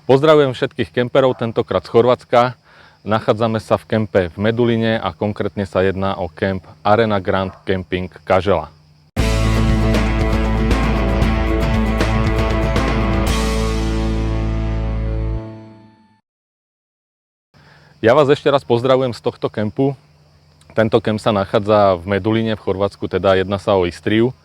Pozdravujem všetkých kemperov, tentokrát z Chorvátska. Nachádzame sa v kempe v Meduline a konkrétne sa jedná o kemp Arena Grand Camping Kažela. Ja vás ešte raz pozdravujem z tohto kempu. Tento kemp sa nachádza v Meduline v Chorvátsku, teda jedná sa o Istriu.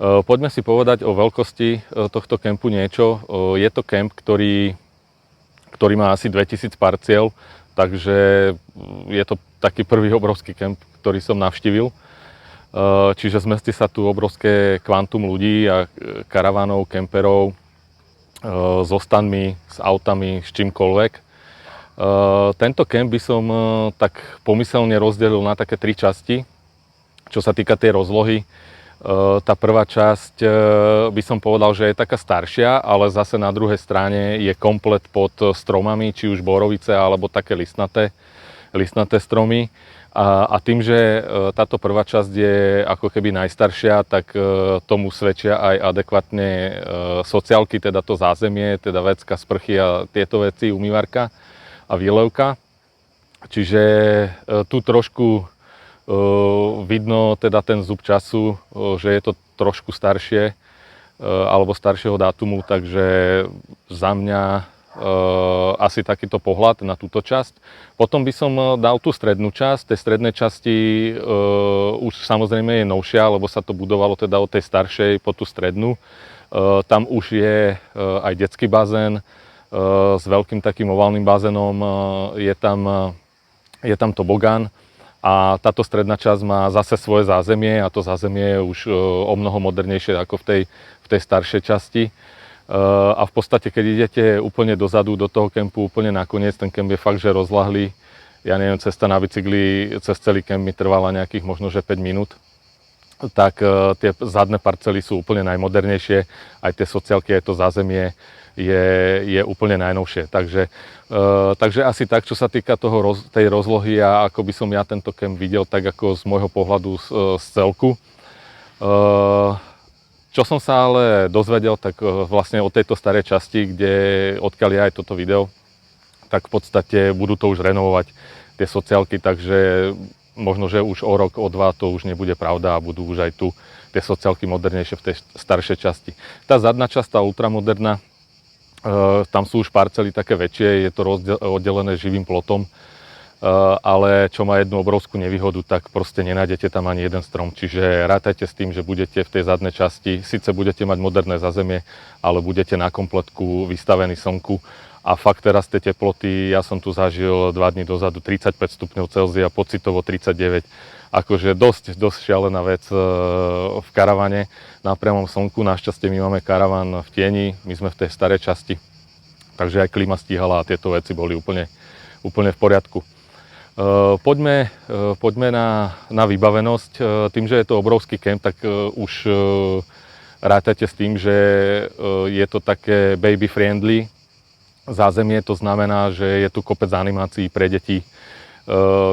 Poďme si povedať o veľkosti tohto kempu niečo. Je to kemp, ktorý má asi 2000 parciel, takže je to taký prvý obrovský kemp, ktorý som navštívil. Čiže zmestí sa tu obrovské kvantum ľudí a karavánov, kemperov, so stanmi, s autami, s čímkoľvek. Tento kemp by som tak pomyselne rozdelil na také 3 časti, čo sa týka tej rozlohy. Tá prvá časť by som povedal, že je taká staršia, ale zase na druhej strane je komplet pod stromami, či už borovice alebo také listnaté stromy. A tým, že táto prvá časť je ako keby najstaršia, tak tomu svedčia aj adekvátne sociálky, teda to zázemie, teda vecka, sprchy a tieto veci, umývarka a výlevka. Čiže tu trošku vidno teda ten zub času, že je to trošku staršie alebo staršieho dátumu, takže za mňa asi takýto pohľad na túto časť. Potom by som dal tú strednú časť. Tej strednej časti už samozrejme je novšia, lebo sa to budovalo teda od tej staršej po tú strednú. Tam už je aj detský bazén s veľkým takým oválnym bazénom, je tam tobogán a táto stredná časť má zase svoje zázemie a to zázemie je už o mnoho modernejšie ako v tej staršej časti. A v podstate, keď idete úplne dozadu do toho kempu, úplne nakoniec, ten kemp je fakt, že rozlahlý. Ja neviem, cesta na bicykli cez celý kemp mi trvala nejakých možno, že 5 minút. Tak tie zadné parcely sú úplne najmodernejšie, aj tie sociálky, aj to zázemie je úplne najnovšie. Takže asi tak, čo sa týka tej rozlohy a ako by som ja tento kemp videl, tak ako z môjho pohľadu z celku. Čo som sa ale dozvedel, tak vlastne od tejto starej časti, odkiaľ je aj toto video, tak v podstate budú to už renovovať tie sociálky, takže možno, že už o rok, o 2 to už nebude pravda a budú už aj tu tie sociálky modernejšie v tej staršej časti. Tá zadná časť, tá ultramoderná, tam sú už parcely také väčšie, je to oddelené živým plotom, ale čo má jednu obrovskú nevýhodu, tak proste nenájdete tam ani jeden strom. Čiže rátajte s tým, že budete v tej zadnej časti, síce budete mať moderné zázemie, ale budete na kompletku vystavení slnku. A fakt teraz tie teploty, ja som tu zažil 2 dní dozadu 35 stupňov Celzia, pocitovo 39. Akože dosť šialená vec v karavane na priamom slnku. Našťastie my máme karaván v tieni, my sme v tej starej časti, takže aj klíma stíhala a tieto veci boli úplne v poriadku. Poďme na vybavenosť. Tým, že je to obrovský kemp, tak už rátajte s tým, že je to také baby friendly zázemie, to znamená, že je tu kopec animácií pre deti,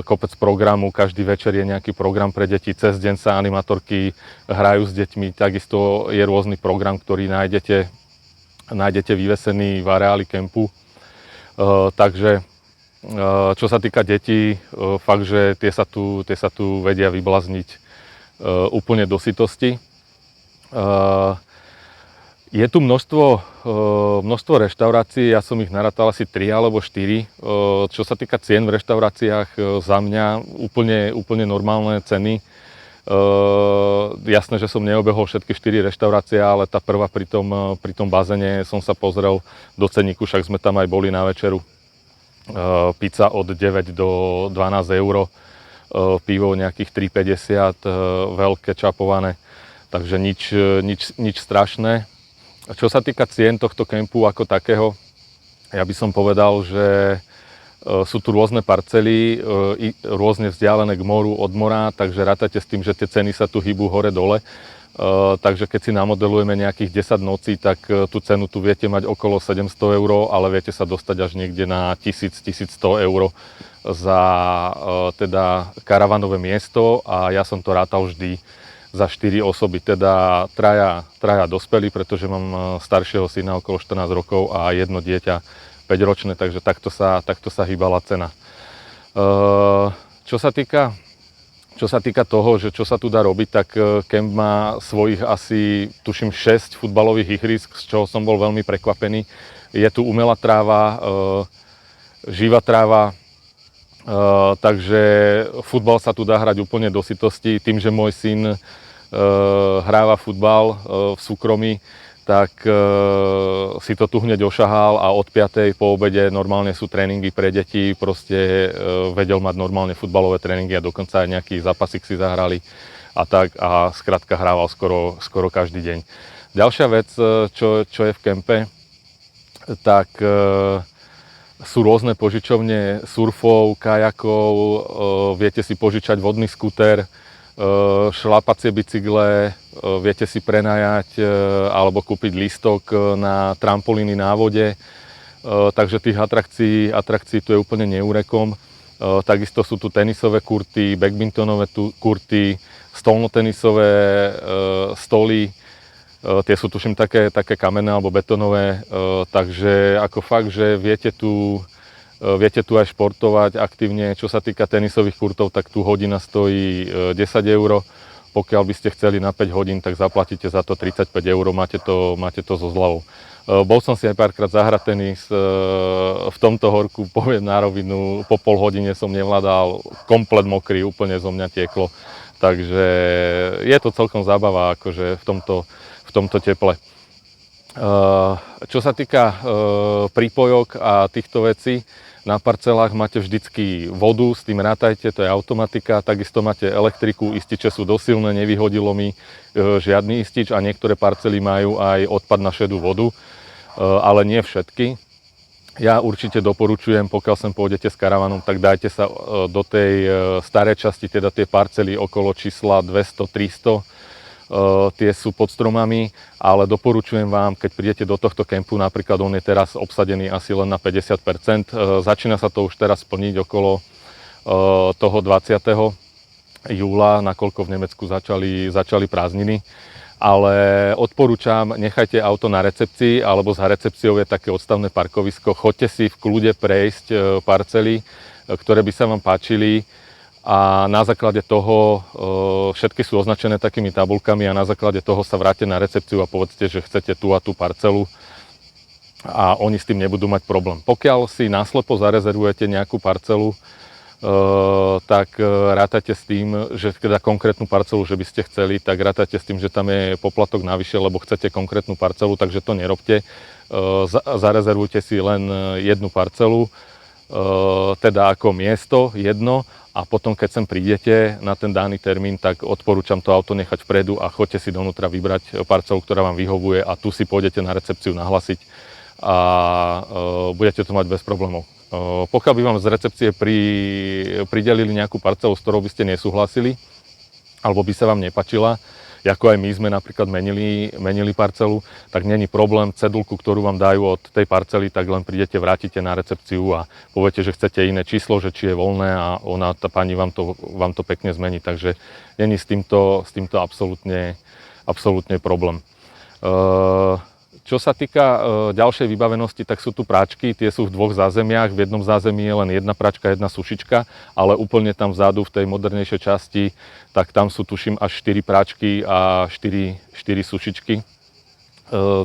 kopec programu, každý večer je nejaký program pre deti, cez deň sa animatorky hrajú s deťmi, takisto je rôzny program, ktorý nájdete vyvesený v areáli kempu. Takže čo sa týka detí, fakt, že tie sa tu vedia vyblazniť úplne do sytosti. Je tu množstvo reštaurácií, ja som ich narátal asi 3 alebo 4. Čo sa týka cien v reštauráciách, za mňa úplne normálne ceny. Jasné, že som neobehol všetky 4 reštaurácie, ale tá prvá pri tom bazéne som sa pozrel do ceníku, však sme tam aj boli na večeru. Pizza od 9 do 12 eur, pivo nejakých 3,50, veľké čapované, takže nič strašné. Čo sa týka cien tohto kempu ako takého, ja by som povedal, že sú tu rôzne parcely, rôzne vzdialené k moru, od mora, takže rátajte s tým, že tie ceny sa tu hýbu hore-dole. Takže keď si namodelujeme nejakých 10 nocí, tak tú cenu tu viete mať okolo 700 eur, ale viete sa dostať až niekde na 1000-1100 eur za teda karavanové miesto a ja som to rátal vždy za 4 osoby, teda traja dospelí, pretože mám staršieho syna okolo 14 rokov a jedno dieťa 5-ročné, takže takto sa hýbala cena. Čo sa týka toho, že čo sa tu dá robiť, tak kemp má svojich asi, tuším, 6 futbalových ihrisk, z čoho som bol veľmi prekvapený. Je tu umelá tráva, živá tráva, takže futbal sa tu dá hrať úplne do sytosti. Tým, že môj syn hráva futbal v súkromí, tak si to tu hneď ošahal a od 5. po obede normálne sú tréningy pre deti, proste vedel mať normálne futbalové tréningy a dokonca aj nejaký zápasík si zahrali a skrátka hrával skoro každý deň. Ďalšia vec, čo je v kempe, tak sú rôzne požičovne surfov, kajakov, viete si požičať vodný skúter, šlapacie bicykle, viete si prenajať alebo kúpiť lístok na trampolíny na vode, takže tých atrakcií tu je úplne neúrekom. Takisto sú tu tenisové kurty, badmintonové kurty, stolnotenisové stoly, tie sú tuším také kamenné alebo betonové, takže ako fakt, že viete tu aj športovať aktívne. Čo sa týka tenisových kurtov, tak tu hodina stojí 10 €. Pokiaľ by ste chceli na 5 hodín, tak zaplatíte za to 35 €, máte to so zľavou. Bol som si aj párkrát zahrať tenis, v tomto horku, poviem na rovinu, po pol hodine som nevládal, komplet mokrý, úplne zo mňa tieklo. Takže je to celkom zábava akože v tomto teple. Čo sa týka prípojok a týchto vecí, na parcelách máte vždycky vodu, s tým rátajte, to je automatika, takisto máte elektriku, ističe sú dosilné, nevyhodilo mi žiadny istič a niektoré parcely majú aj odpad na šedú vodu, ale nie všetky. Ja určite doporučujem, pokiaľ sem pôjdete s karavanom, tak dajte sa do tej starej časti, teda tie parcely okolo čísla 200-300, tie sú pod stromami, ale doporučujem vám, keď prídete do tohto kempu, napríklad on je teraz obsadený asi len na 50%, začína sa to už teraz plniť okolo toho 20. júla, nakoľko v Nemecku začali prázdniny, ale odporúčam, nechajte auto na recepcii, alebo za recepciou je také odstavné parkovisko, choďte si v kľude prejsť parcely, ktoré by sa vám páčili, a na základe toho všetky sú označené takými tabuľkami a na základe toho sa vráte na recepciu a povedzte, že chcete tú a tú parcelu a oni s tým nebudú mať problém. Pokiaľ si náslepo zarezervujete nejakú parcelu, tak rátajte s tým, že teda konkrétnu parcelu, že by ste chceli, tak rátajte s tým, že tam je poplatok navyše, lebo chcete konkrétnu parcelu, takže to nerobte. Zarezervujte si len jednu parcelu, teda ako miesto jedno, a potom keď sem prídete na ten daný termín, tak odporúčam to auto nechať vpredu a choďte si donútra vybrať parcelu, ktorá vám vyhovuje a tu si pôjdete na recepciu nahlasiť a budete to mať bez problémov. Pokiaľ by vám z recepcie pridelili nejakú parcelu, s ktorou by ste nesúhlasili, alebo by sa vám nepáčila, ako aj my sme napríklad menili parcelu, tak není problém, cedulku, ktorú vám dajú od tej parcely, tak len prídete, vrátite na recepciu a poviete, že chcete iné číslo, že či je voľné a tá pani vám to pekne zmení, takže není s týmto absolútne problém. Čo sa týka ďalšej vybavenosti, tak sú tu práčky, tie sú v dvoch zázemiach, v jednom zázemí je len jedna práčka, jedna sušička, ale úplne tam vzadu v tej modernejšej časti, tak tam sú tuším až 4 práčky a 4 sušičky,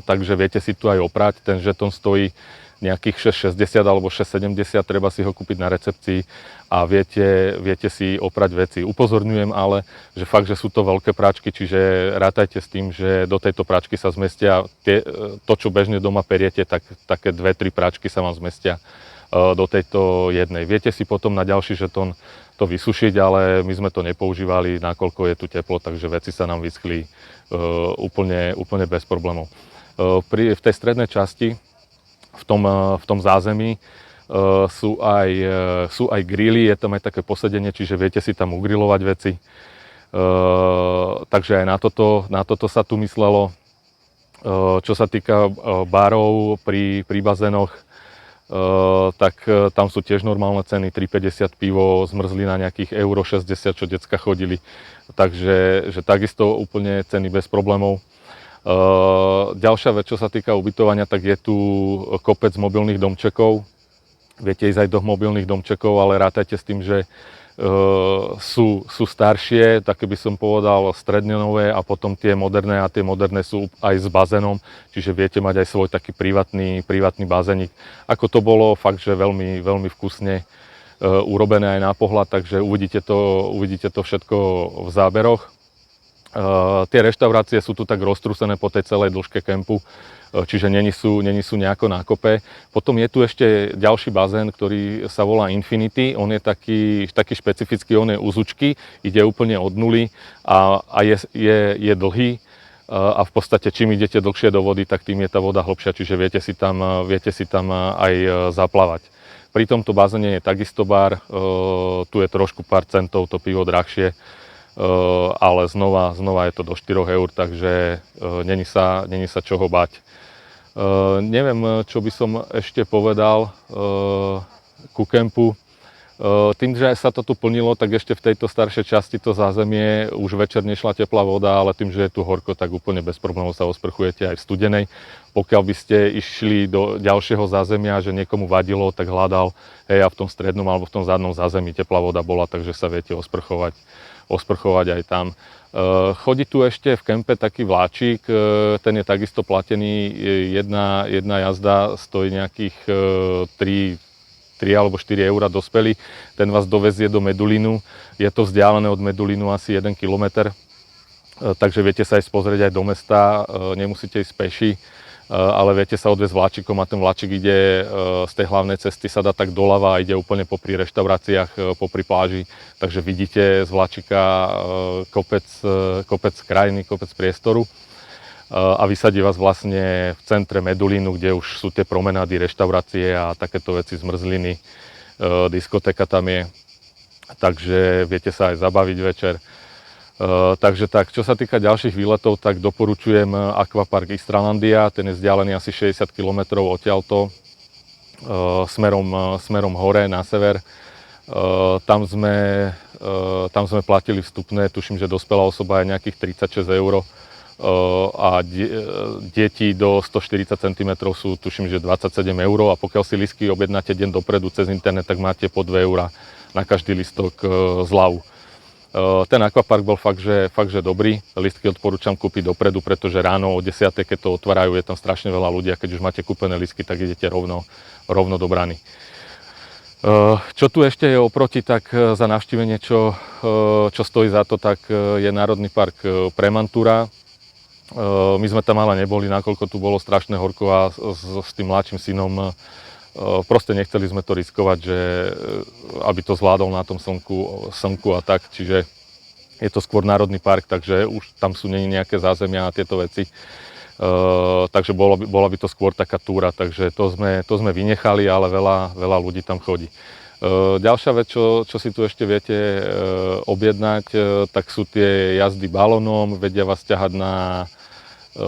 takže viete si tu aj oprať, ten žeton stojí nejakých 6,60 alebo 6,70, treba si ho kúpiť na recepcii a viete si oprať veci. Upozorňujem ale, že fakt, že sú to veľké práčky, čiže rátajte s tým, že do tejto práčky sa zmestia to, čo bežne doma periete, tak také 2-3 práčky sa vám zmestia do tejto jednej. Viete si potom na ďalší žetón to vysušiť, ale my sme to nepoužívali, nakoľko je tu teplo, takže veci sa nám vyschli úplne bez problémov. V tej strednej časti v tom zázemí sú aj grily, je tam aj také posedenie, čiže viete si tam ugrilovať veci. Takže aj na toto sa tu myslelo. Čo sa týka barov pri bazénoch, tak tam sú tiež normálne ceny, 3,50 pivo, zmrzlina nejakých €60, čo decka chodili. Takže že takisto úplne ceny bez problémov. Ďalšia vec, čo sa týka ubytovania, tak je tu kopec mobilných domčekov. Viete ísť aj do mobilných domčekov, ale rátajte s tým, že sú staršie, také by som povedal stredne nové, a potom tie moderné, a tie moderné sú aj s bazénom, čiže viete mať aj svoj taký privátny bazénik. Ako to bolo fakt, že veľmi, veľmi vkusne urobené aj na pohľad, takže uvidíte to všetko v záberoch. Tie reštaurácie sú tu tak roztrúsené po tej celej dĺžke kempu, čiže není sú nejako nákope. Potom je tu ešte ďalší bazén, ktorý sa volá Infinity. On je taký špecifický, on je uzučky, ide úplne od nuly a je dlhý. A v podstate čím idete dlhšie do vody, tak tým je tá voda hlbšia, čiže viete si tam aj zaplávať. Pri tomto bazéne je takisto bar, tu je trošku pár centov to pivo drahšie, ale znova je to do 4 eur, takže není sa čoho bať. Neviem, čo by som ešte povedal ku kempu. Tým, že sa to tu plnilo, tak ešte v tejto staršej časti to zázemie už večer nešla teplá voda, ale tým, že je tu horko, tak úplne bez problémov sa osprchujete aj v studenej. Pokiaľ by ste išli do ďalšieho zázemia, že niekomu vadilo, tak hľadal, a v tom strednom alebo v tom zadnom zázemí teplá voda bola, takže sa viete osprchovať aj tam. Chodí tu ešte v kempe taký vláčik, ten je takisto platený, jedna jazda stojí nejakých 3 alebo 4 eur dospelý, ten vás dovezie do Medulínu, je to vzdialené od Medulínu asi 1 kilometr, takže viete sa ísť pozrieť aj do mesta, nemusíte ísť peši, ale viete sa odviesť vláčikom a ten vláčik ide z tej hlavnej cesty, sa dá tak doľava a ide úplne popri reštauráciách, popri pláži, takže vidíte z vláčika kopec krajiny, kopec priestoru a vysadí vás vlastne v centre Medulínu, kde už sú tie promenády, reštaurácie a takéto veci, zmrzliny, diskotéka tam je, takže viete sa aj zabaviť večer. Takže tak, čo sa týka ďalších výletov, tak doporučujem Aquapark Istralandia, ten je vzdialený asi 60 km odtiaľto, smerom hore na sever. Tam sme platili vstupné, tuším, že dospelá osoba je nejakých 36 eur a deti do 140 cm sú, tuším, že 27 eur, a pokiaľ si lístky objednáte deň dopredu cez internet, tak máte po 2 eur na každý lístok zľavu. Ten aquapark bol fakt, že dobrý. Lístky odporúčam kúpiť dopredu, pretože ráno o 10, keď to otvárajú, je tam strašne veľa ľudí a keď už máte kúpené lístky, tak idete rovno do brany. Čo tu ešte je oproti, tak za navštívenie, čo stojí za to, tak je Národný park Premantura. My sme tam ale neboli, nakoľko tu bolo strašné horko a s tým mladším synom proste nechceli sme to riskovať, že aby to zvládol na tom slnku a tak, čiže je to skôr národný park, takže už tam sú nejaké zázemia a tieto veci, takže bola by to skôr taká túra, takže to sme vynechali, ale veľa ľudí tam chodí. Ďalšia vec, čo si tu ešte viete objednať, tak sú tie jazdy balónom, vedia vás ťahať na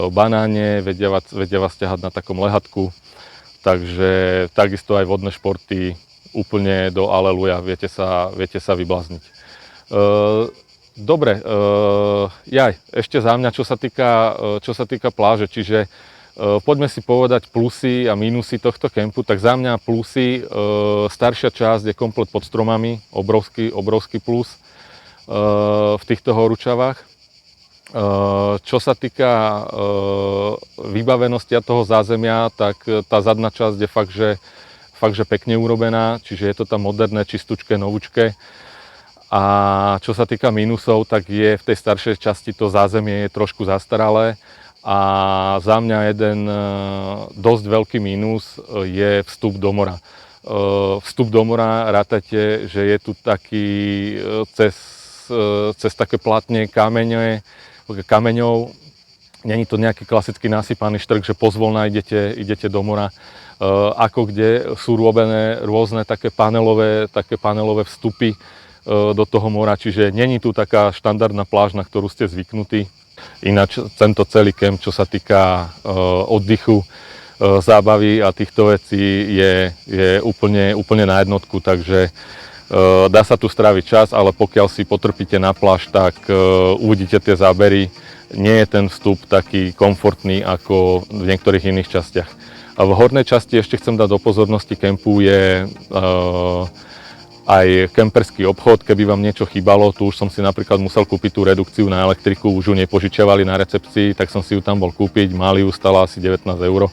banáne, vedia vás ťahať na takom lehatku. Takže takisto aj vodné športy úplne do aleluja, viete sa vyblázniť. Dobre, ešte za mňa, čo sa týka pláže, čiže poďme si povedať plusy a mínusy tohto kempu. Tak za mňa plusy, staršia časť je komplet pod stromami, obrovský plus v týchto horúčavách. Čo sa týka vybavenosti a toho zázemia, tak tá zadná časť je fakt, že pekne urobená, čiže je to tam moderné, čistúčké, novúčké. A čo sa týka mínusov, tak je v tej staršej časti to zázemie je trošku zastaralé. A za mňa jeden dosť veľký mínus je vstup do mora. Vstup do mora, rátajte, že je tu taký cez také platne kameňov. Není to nejaký klasický nasypaný štrk, že pozvolna idete do mora. Ako kde sú robené rôzne také panelové vstupy do toho mora, čiže není tu taká štandardná pláž, na ktorú ste zvyknutí. Ináč tento celý kemp, čo sa týka oddychu, zábavy a týchto vecí je úplne na jednotku, takže dá sa tu stráviť čas, ale pokiaľ si potrpíte na pláž, tak uvidíte tie zábery. nie je ten vstup taký komfortný ako v niektorých iných častiach. A v hornej časti ešte chcem dať do pozornosti kempu je aj kemperský obchod, keby vám niečo chýbalo, tu už som si napríklad musel kúpiť tú redukciu na elektriku, už ju nepožičiavali na recepcii, tak som si ju tam bol kúpiť, mali ju, stala asi 19 €.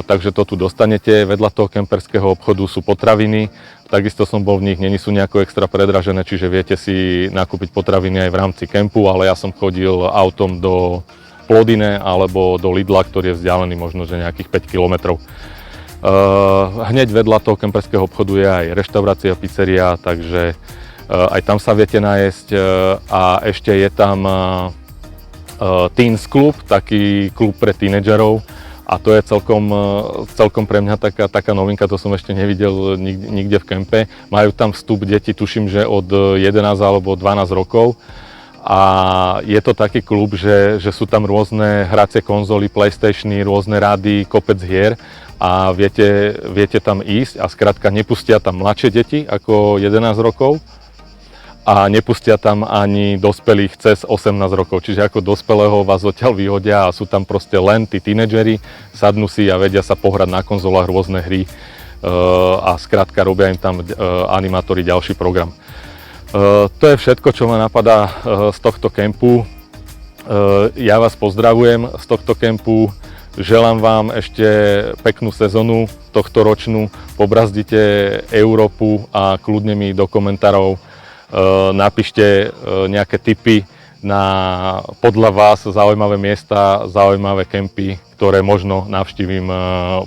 Takže to tu dostanete. Vedľa toho kemperského obchodu sú potraviny, takisto som bol v nich, není sú nejako extra predražené, čiže viete si nakúpiť potraviny aj v rámci kempu, ale ja som chodil autom do Plodine alebo do Lidla, ktorý je vzdialený možno že nejakých 5 kilometrov. Hneď vedľa toho kemperského obchodu je aj reštaurácia, pizzeria, takže aj tam sa viete najesť a ešte je tam Teens Club, taký klub pre tínedžerov a to je celkom pre mňa taká novinka, to som ešte nevidel nikde v kempe. Majú tam vstup deti, tuším, že od 11 alebo 12 rokov. A je to taký klub, že sú tam rôzne hracie konzoly, PlayStationy, rôzne rady, kopec hier a viete tam ísť a skrátka nepustia tam mladšie deti ako 11 rokov a nepustia tam ani dospelých cez 18 rokov. Čiže ako dospelého vás odtiaľ vyhodia a sú tam proste len tí tínedžeri, sadnú si a vedia sa pohrať na konzolách rôzne hry a skrátka robia im tam animátori ďalší program. To je všetko, čo ma napadá z tohto kempu. Ja vás pozdravujem z tohto kempu. Želám vám ešte peknú sezónu tohto ročnú. Pobrazdite Európu a kľudne mi do komentárov napíšte nejaké tipy na podľa vás zaujímavé miesta, zaujímavé kempy, ktoré možno navštívim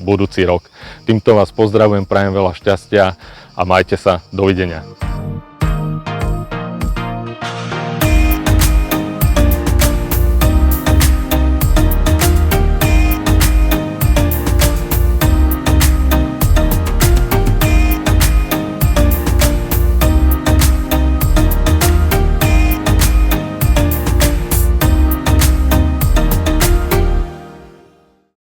budúci rok. Týmto vás pozdravujem, prajem veľa šťastia a majte sa. Dovidenia.